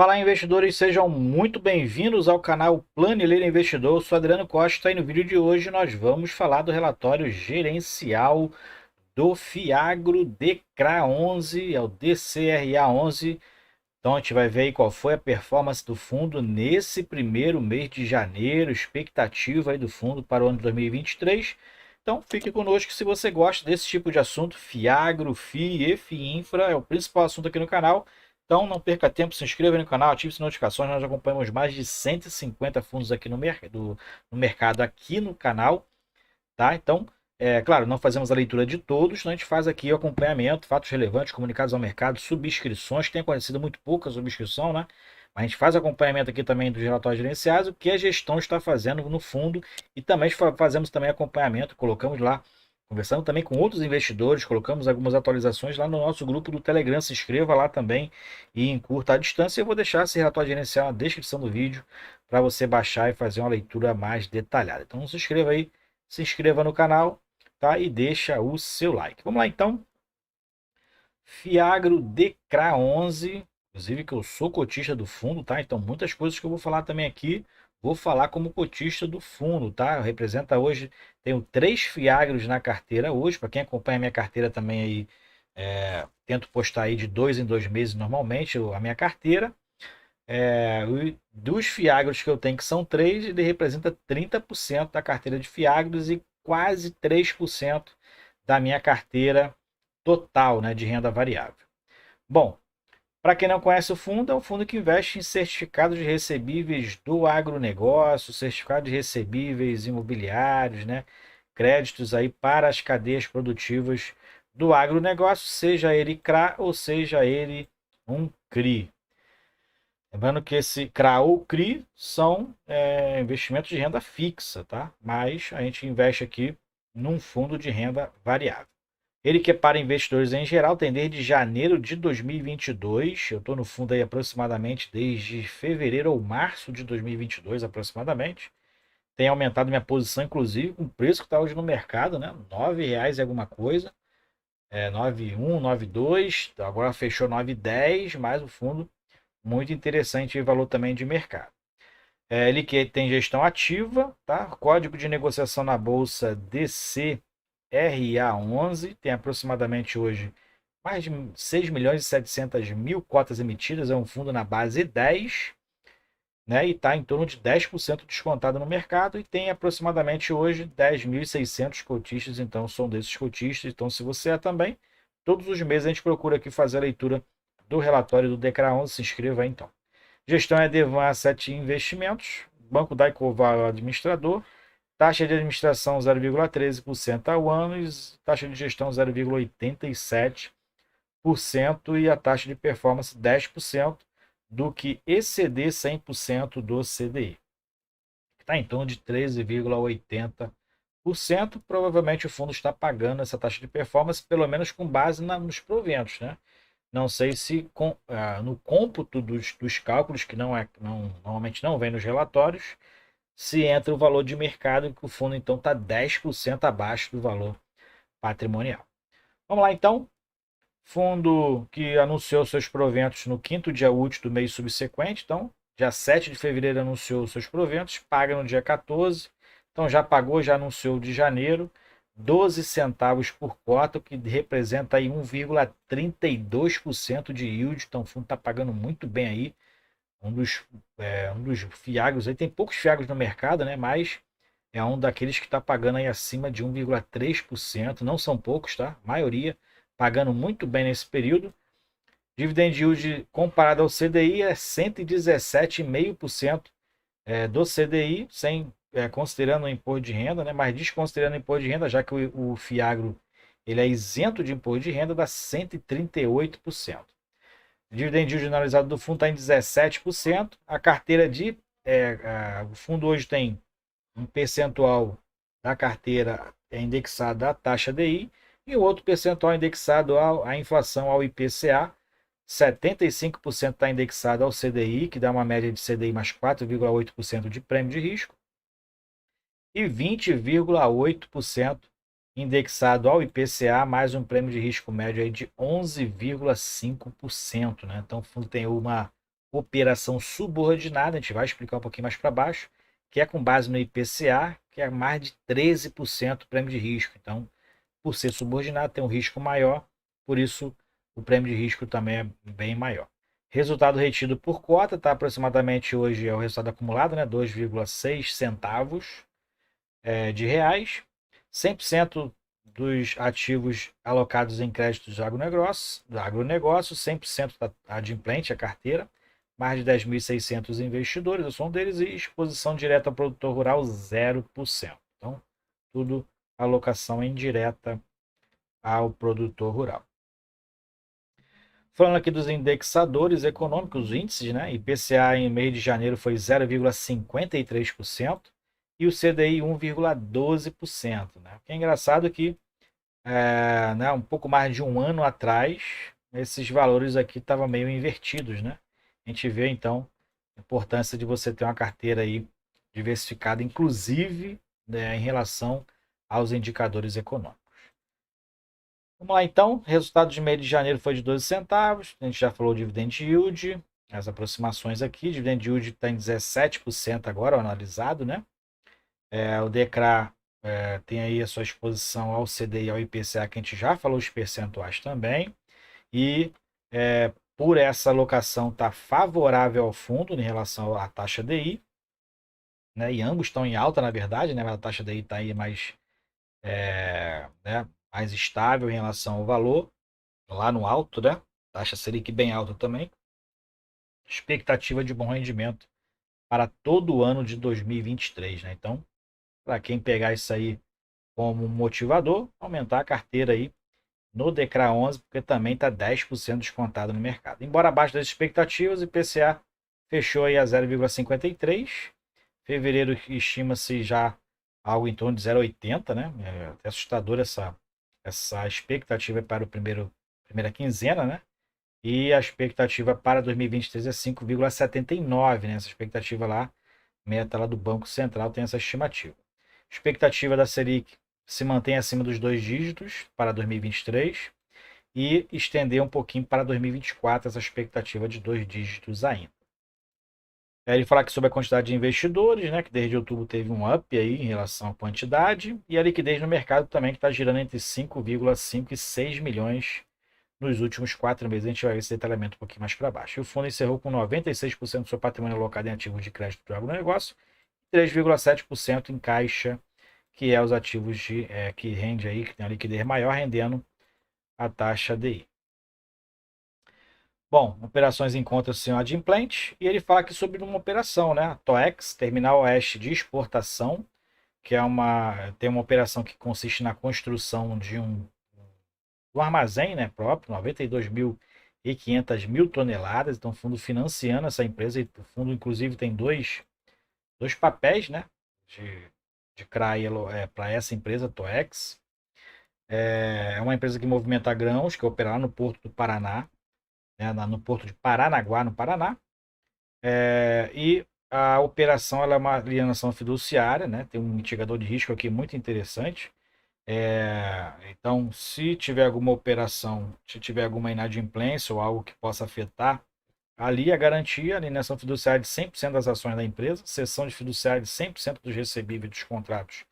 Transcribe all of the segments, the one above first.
Fala, investidores, sejam muito bem-vindos ao canal Planilheiro Investidor. Eu sou Adriano Costa e no vídeo de hoje nós vamos falar do relatório gerencial do Fiagro DCRA 11, é o DCRA 11. Então a gente vai ver aí qual foi a performance do fundo nesse primeiro mês de janeiro, expectativa aí do fundo para o ano de 2023. Então fique conosco se você gosta desse tipo de assunto. Fiagro, FI e FIINFRA é o principal assunto aqui no canal. Então não perca tempo, se inscreva no canal, ative as notificações. Nós acompanhamos mais de 150 fundos aqui no mercado aqui no canal, tá? Então, claro, não fazemos a leitura de todos, então a gente faz aqui o acompanhamento, fatos relevantes, comunicados ao mercado, subscrições. Tem acontecido muito pouca subscrição, né? Mas a gente faz acompanhamento aqui também dos relatórios gerenciais, o que a gestão está fazendo no fundo, e também fazemos também acompanhamento, colocamos lá, conversando também com outros investidores, colocamos algumas atualizações lá no nosso grupo do Telegram. Se inscreva lá também e em curta distância. Eu vou deixar esse relatório gerencial na descrição do vídeo para você baixar e fazer uma leitura mais detalhada. Então se inscreva aí, se inscreva no canal, tá? E deixa o seu like. Vamos lá então. Fiagro DCRA 11, inclusive que eu sou cotista do fundo, tá? Então muitas coisas que eu vou falar também aqui, vou falar como cotista do fundo, tá? Representa hoje, tenho 3 Fiagros na carteira hoje. Para quem acompanha a minha carteira também aí, tento postar aí de 2 em 2 meses normalmente a minha carteira. Dos Fiagros que eu tenho, que são 3, ele representa 30% da carteira de Fiagros e quase 3% da minha carteira total, né, de renda variável. Bom, para quem não conhece o fundo, é um fundo que investe em certificados de recebíveis do agronegócio, certificados de recebíveis imobiliários, né, créditos aí para as cadeias produtivas do agronegócio, seja ele CRA ou seja ele um CRI. Lembrando que esse CRA ou CRI são investimentos de renda fixa, tá? Mas a gente investe aqui num fundo de renda variável. Ele que é para investidores em geral, tem desde janeiro de 2022. Eu estou no fundo aí aproximadamente desde fevereiro ou março de 2022, aproximadamente. Tem aumentado minha posição, inclusive, com o preço que está hoje no mercado, né? R$ 9 e alguma coisa. 9,1, 9,2. Agora fechou 9,10, mas o fundo muito interessante e valor também de mercado. Ele que tem gestão ativa, tá? Código de negociação na bolsa DCRA11, tem aproximadamente hoje mais de 6 milhões e 700 mil cotas emitidas. É um fundo na base 10, né? E está em torno de 10% descontado no mercado, e tem aproximadamente hoje 10.600 cotistas. Então são desses cotistas. Então, se você é também, todos os meses a gente procura aqui fazer a leitura do relatório do DCRA 11. Se inscreva aí, então. Gestão é Devan Asset Investimentos, Banco da Ecoval administrador, taxa de administração 0,13% ao ano e taxa de gestão 0,87% e a taxa de performance 10% do que exceder 100% do CDI. Está em torno de 13,80%. Provavelmente o fundo está pagando essa taxa de performance, pelo menos com base nos proventos, né? Não sei se no cômputo dos cálculos, que normalmente não vem nos relatórios, se entra o valor de mercado, que o fundo então está 10% abaixo do valor patrimonial. Vamos lá então. Fundo que anunciou seus proventos no quinto dia útil do mês subsequente. Então, dia 7 de fevereiro anunciou seus proventos, paga no dia 14. Então já pagou, já anunciou de janeiro. 12 centavos por cota, o que representa aí 1,32% de yield. Então o fundo está pagando muito bem aí. Um dos fiagros aí, tem poucos fiagros no mercado, né? Mas é um daqueles que está pagando aí acima de 1,3%. Não são poucos, tá? A maioria pagando muito bem nesse período. Dividend yield comparado ao CDI é 117,5% do CDI, sem considerando o imposto de renda, né? Mas desconsiderando o imposto de renda, já que o Fiagro ele é isento de imposto de renda, dá 138%. O dividend yield analisado do fundo está em 17%. A carteira o fundo hoje tem um percentual da carteira indexado à taxa DI e o outro percentual indexado à inflação, ao IPCA. 75% está indexado ao CDI, que dá uma média de CDI mais 4,8% de prêmio de risco, e 20,8% indexado ao IPCA, mais um prêmio de risco médio aí de 11,5%, né? Então o fundo tem uma operação subordinada, a gente vai explicar um pouquinho mais para baixo, que é com base no IPCA, que é mais de 13% prêmio de risco. Então, por ser subordinado, tem um risco maior, por isso o prêmio de risco também é bem maior. Resultado retido por cota está aproximadamente hoje é o resultado acumulado, né, 2,6 centavos de reais. 100% dos ativos alocados em créditos de agronegócio, 100% da adimplente, a carteira, mais de 10.600 investidores, eu sou um deles, e exposição direta ao produtor rural 0%. Então, tudo alocação indireta ao produtor rural. Falando aqui dos indexadores econômicos, os índices, né? IPCA em mês de janeiro foi 0,53% e o CDI 1,12%. Né? O que é engraçado que né, um pouco mais de um ano atrás, esses valores aqui estavam meio invertidos. Né? A gente vê, então, a importância de você ter uma carteira aí diversificada, inclusive né, em relação aos indicadores econômicos. Vamos lá então, resultado de mês de janeiro foi de 12 centavos, a gente já falou dividend yield, as aproximações aqui, dividend yield está em 17% agora, o analisado, né? O DECRA tem aí a sua exposição ao CDI e ao IPCA, que a gente já falou os percentuais também, e por essa alocação está favorável ao fundo em relação à taxa DI, né? E ambos estão em alta, na verdade, né? Mas a taxa DI está aí mais, né, mais estável em relação ao valor, lá no alto, né? Taxa Selic bem alta também. Expectativa de bom rendimento para todo o ano de 2023, né? Então, para quem pegar isso aí como motivador, aumentar a carteira aí no DECRA 11, porque também está 10% descontado no mercado. Embora abaixo das expectativas, o IPCA fechou aí a 0,53. Fevereiro estima-se já algo em torno de 0,80, né? É até assustador essa expectativa para primeira quinzena, né? E a expectativa para 2023 é 5,79, né? Essa expectativa lá, meta lá do Banco Central tem essa estimativa. Expectativa da Selic se mantém acima dos 2 dígitos para 2023 e estender um pouquinho para 2024 essa expectativa de 2 dígitos ainda. Ele fala aqui sobre a quantidade de investidores, né, que desde outubro teve um up aí em relação à quantidade, e a liquidez no mercado também, que está girando entre 5,5 e 6 milhões nos últimos 4 meses. A gente vai ver esse detalhamento um pouquinho mais para baixo. E o fundo encerrou com 96% do seu patrimônio alocado em ativos de crédito do agronegócio, 3,7% em caixa, que é os ativos que rende aí, que tem a liquidez maior, rendendo a taxa DI. Bom, operações encontram-se no adimplente, e ele fala aqui sobre uma operação, né? A TOEX, Terminal Oeste de Exportação, que tem uma operação que consiste na construção de um armazém, né, próprio, 92.500 toneladas. Então, o fundo financiando essa empresa, e o fundo, inclusive, tem dois papéis, né, de CRA para essa empresa, TOEX. É uma empresa que movimenta grãos, que opera lá no Porto do Paraná, né, no Porto de Paranaguá, no Paraná. E a operação ela é uma alienação fiduciária, né, tem um mitigador de risco aqui muito interessante. Então, se tiver alguma operação, se tiver alguma inadimplência ou algo que possa afetar, ali a garantia, a alienação fiduciária de 100% das ações da empresa, cessão de fiduciária de 100% dos recebíveis dos contratos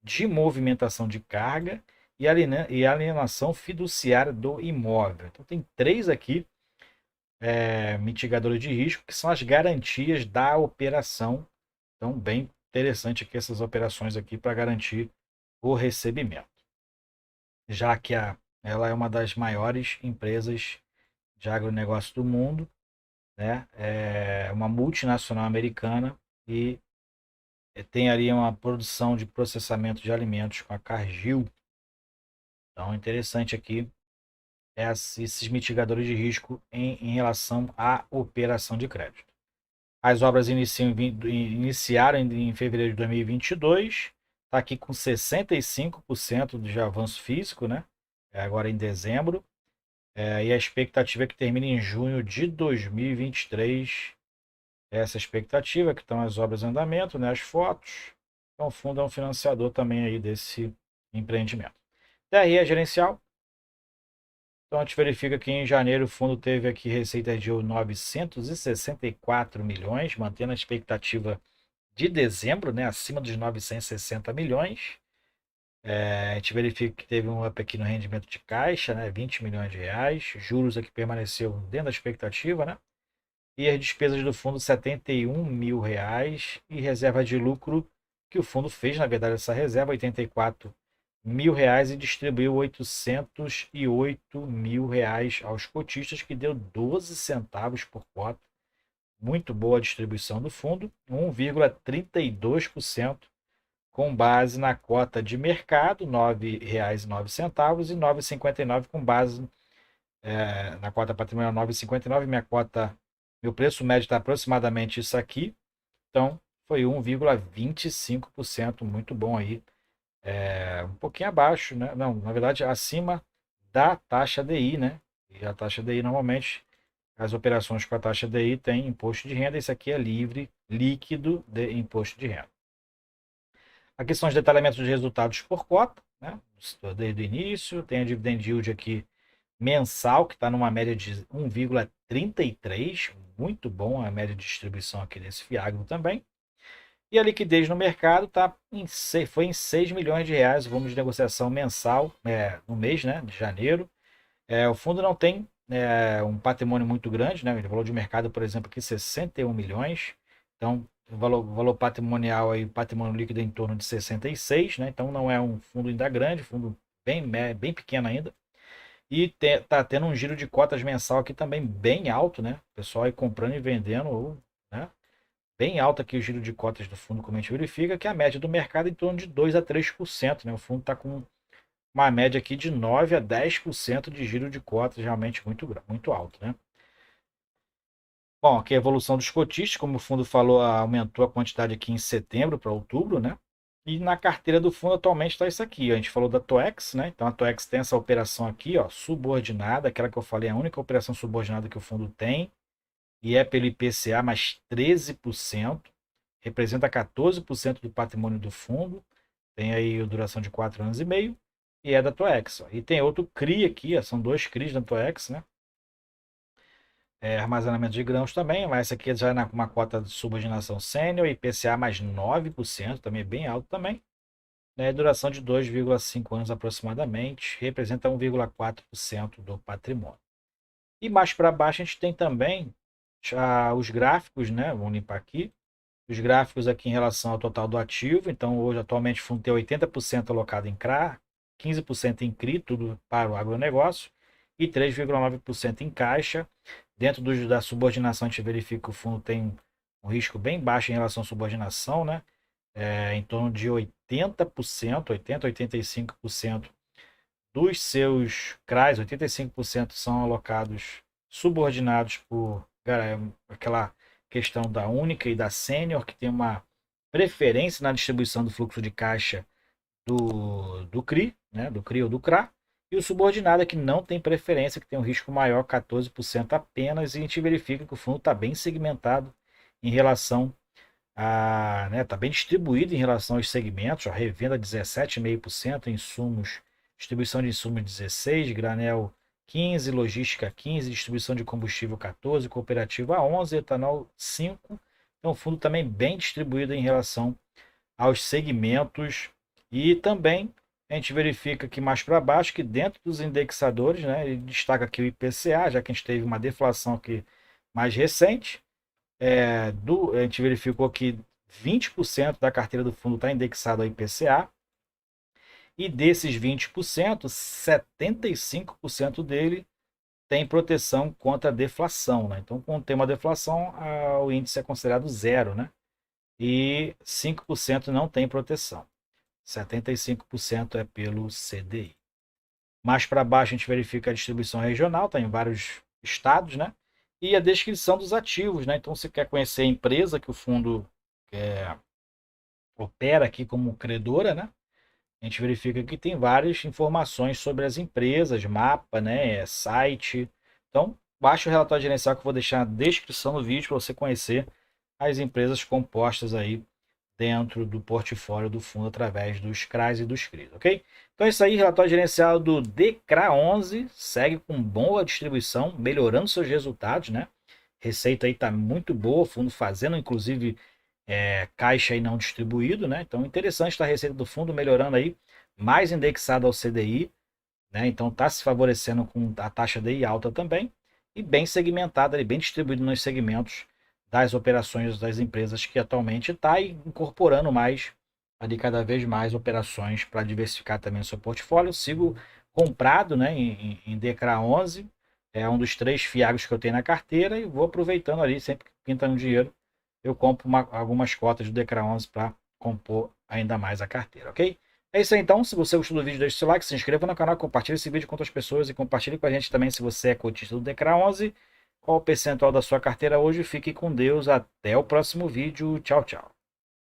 de movimentação de carga e alienação fiduciária do imóvel. Então, tem 3 aqui mitigadores de risco, que são as garantias da operação. Então, bem interessante aqui essas operações aqui para garantir o recebimento, já que ela é uma das maiores empresas de agronegócio do mundo, né? É uma multinacional americana e tem ali uma produção de processamento de alimentos com a Cargill. Então, interessante aqui esses mitigadores de risco em relação à operação de crédito. As obras iniciaram em fevereiro de 2022, está aqui com 65% de avanço físico, né? Agora em dezembro. E a expectativa é que termine em junho de 2023. Essa expectativa, que estão as obras em andamento, né? As fotos. Então, o fundo é um financiador também aí desse empreendimento. DRE gerencial. Então a gente verifica que em janeiro o fundo teve aqui receita de 964 milhões, mantendo a expectativa de dezembro, né, acima dos 960 milhões. A gente verifica que teve um up aqui no rendimento de caixa, né, 20 milhões de reais, juros aqui permaneceu dentro da expectativa, né, e as despesas do fundo 71 mil reais e reserva de lucro que o fundo fez, na verdade, essa reserva 84 mil reais e distribuiu 808 mil reais aos cotistas, que deu 12 centavos por cota. Muito boa a distribuição do fundo, 1,32%, com base na cota de mercado, R$ 9,09 e 9,59 com base na cota patrimonial 9,59. Meu preço médio está aproximadamente isso aqui, então foi 1,25%, muito bom aí. Um pouquinho abaixo, né? Não, na verdade, acima da taxa DI, né? E a taxa DI, normalmente, as operações com a taxa DI têm imposto de renda. Esse aqui é livre, líquido de imposto de renda. Aqui são os detalhamentos de resultados por cota, né? Desde o início. Tem a dividend yield aqui mensal, que está numa média de 1,33. Muito bom a média de distribuição aqui desse Fiagro também. E a liquidez no mercado foi em 6 milhões de reais, o volume de negociação mensal, no mês, né, de janeiro. O fundo não tem um patrimônio muito grande, né? O valor de mercado, por exemplo, aqui 61 milhões. Então, o valor patrimonial aí, patrimônio líquido em torno de 66, né? Então não é um fundo ainda grande, fundo bem pequeno ainda. E tá tendo um giro de cotas mensal aqui também bem alto, né? O pessoal aí comprando e vendendo, né? Bem alto aqui o giro de cotas do fundo, como a gente verifica, que a média do mercado é em torno de 2 a 3%, né? O fundo está com uma média aqui de 9 a 10% de giro de cotas, realmente muito alto, né? Bom, aqui a evolução dos cotistas, como o fundo falou, aumentou a quantidade aqui em setembro para outubro, né? E na carteira do fundo atualmente está isso aqui, ó. A gente falou da TOEX, né? Então a TOEX tem essa operação aqui, ó, subordinada, aquela que eu falei, a única operação subordinada que o fundo tem, e é pelo IPCA mais 13%, representa 14% do patrimônio do fundo, tem aí a duração de 4 anos e meio, e é da TOEX. Ó. E tem outro CRI aqui, ó, são dois CRIs da TOEX, né? Armazenamento de grãos também, mas essa aqui já é uma cota de subordinação sênior, IPCA mais 9%, também bem alto também. Né? Duração de 2,5 anos aproximadamente, representa 1,4% do patrimônio. E mais para baixo a gente tem também os gráficos, né? Vamos limpar aqui. Os gráficos aqui em relação ao total do ativo. Então, hoje, atualmente, o fundo tem 80% alocado em CRA, 15% em CRI, tudo para o agronegócio, e 3,9% em caixa. Dentro da subordinação, a gente verifica que o fundo tem um risco bem baixo em relação à subordinação, né? Em torno de 80%, 80, 85% dos seus CRAs, 85% são alocados subordinados por aquela questão da única e da sênior, que tem uma preferência na distribuição do fluxo de caixa do CRI, né, do CRI ou do CRA, e o subordinado que não tem preferência, que tem um risco maior, 14% apenas, e a gente verifica que o fundo está bem segmentado em relação a, né, está bem distribuído em relação aos segmentos, a revenda 17,5%, insumos, distribuição de insumos 16%, granel 15%, logística 15%, distribuição de combustível 14%, cooperativa 11%, etanol 5%. Então o fundo também bem distribuído em relação aos segmentos. E também a gente verifica aqui mais para baixo que dentro dos indexadores, né, ele destaca aqui o IPCA, já que a gente teve uma deflação aqui mais recente. A gente verificou que 20% da carteira do fundo está indexado ao IPCA. E desses 20%, 75% dele tem proteção contra a deflação. Né? Então, quando tem uma deflação, o índice é considerado zero. Né? E 5% não tem proteção. 75% é pelo CDI. Mais para baixo a gente verifica a distribuição regional, está em vários estados, né? E a descrição dos ativos, né? Então você quer conhecer a empresa que o fundo opera aqui como credora, né? A gente verifica que tem várias informações sobre as empresas, mapa, né? Site. Então, baixa o relatório gerencial que eu vou deixar na descrição do vídeo para você conhecer as empresas compostas aí dentro do portfólio do fundo através dos CRAs e dos CRIs, ok? Então é isso aí, relatório gerencial do DECRA 11, segue com boa distribuição, melhorando seus resultados, né? Receita aí está muito boa, fundo fazendo inclusive caixa aí não distribuído, né? Então interessante está a receita do fundo melhorando aí, mais indexada ao CDI, né? Então está se favorecendo com a taxa DI alta também e bem segmentada, ali, bem distribuído nos segmentos das operações das empresas que atualmente está incorporando mais ali cada vez mais operações para diversificar também o seu portfólio. Sigo comprado, né, em DECRA 11, é um dos 3 fiagros que eu tenho na carteira e vou aproveitando ali, sempre que pinta no dinheiro, eu compro algumas cotas do DECRA 11 para compor ainda mais a carteira, ok? É isso aí então, se você gostou do vídeo, deixe seu like, se inscreva no canal, compartilhe esse vídeo com outras pessoas e compartilhe com a gente também se você é cotista do DECRA 11, qual o percentual da sua carteira hoje. Fique com Deus, até o próximo vídeo, tchau, tchau.